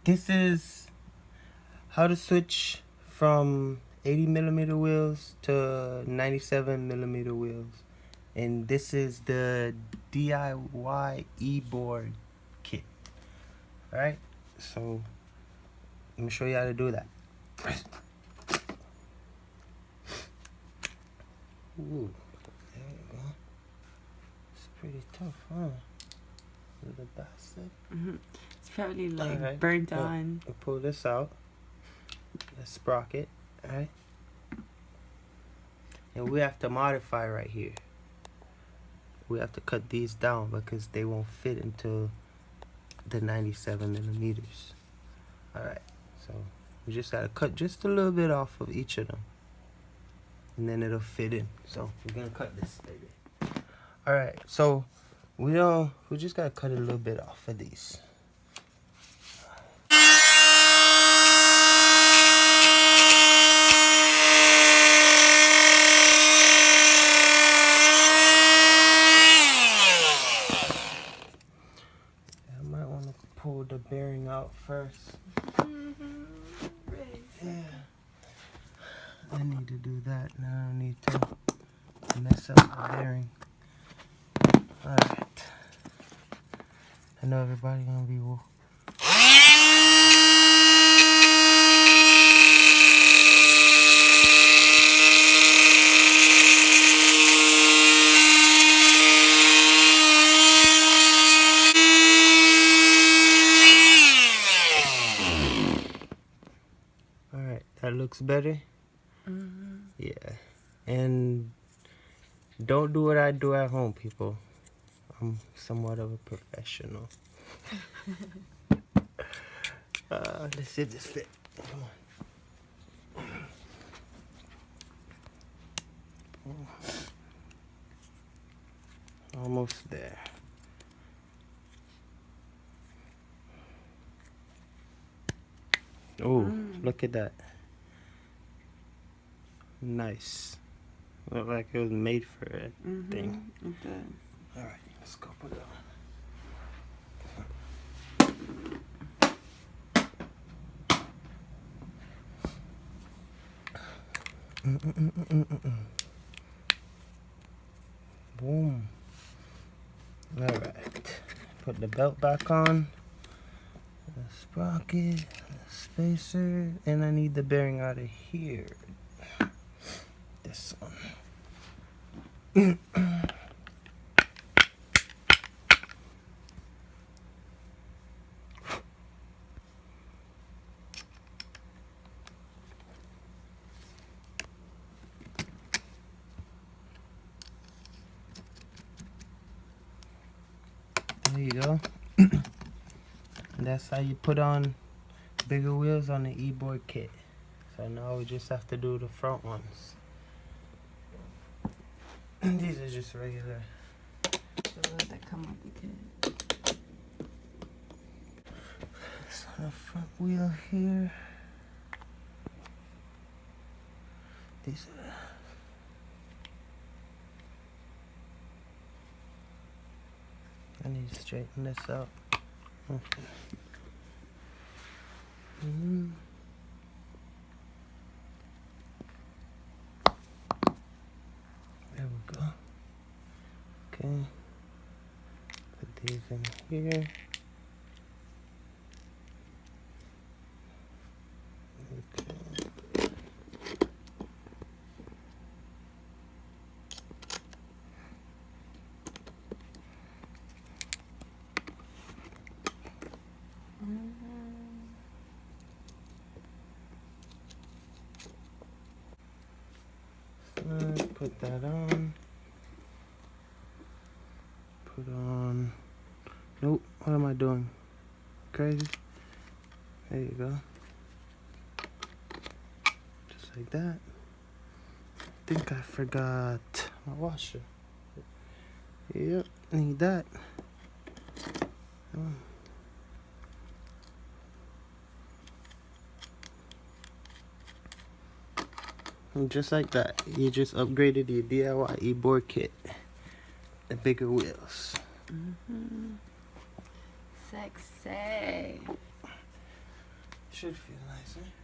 This is how to switch from 80mm wheels to 97mm wheels. And this is the DIY e-board kit. Alright, so let me show you how to do that. Ooh, there you go. It's pretty tough, huh? Little bastard. It's probably like Alright, burnt on. We'll pull this out. The sprocket, alright? And we have to modify right here. We have to cut these down because they won't fit into the 97mm. Alright, so we just gotta cut just a little bit off of each of them. And then it'll fit in. So we're gonna cut this, baby. Alright, so we just gotta cut a little bit off of these. I might want to pull the bearing out first. Yeah. I need to do that. Now I don't need to mess up the bearing. Alright. I know everybody gonna be Alright, that looks better. Yeah. And don't do what I do at home, people. I'm somewhat of a professional. Let's see if this fit. Come on. Almost there. Oh, look at that. Nice. Look like it was made for that thing. It does. Alright, let's go put it on. Boom. Alright. Put the belt back on. The sprocket, the spacer, and I need the bearing out of here. This one. There you go. That's how you put on bigger wheels on the e-board kit. So now we just have to do the front ones. These are just regular. The ones that come with the kit. So the front wheel here. These are. I need to straighten this out. Okay. There we go. Okay. Put these in here. Okay. Put that on. Put on. Nope. What am I doing? Crazy. There you go. Just like that. I think I forgot my washer. Yep. Need that. And just like that, you just upgraded your DIY e-board kit. The bigger wheels. Sexy. Should feel nice, eh?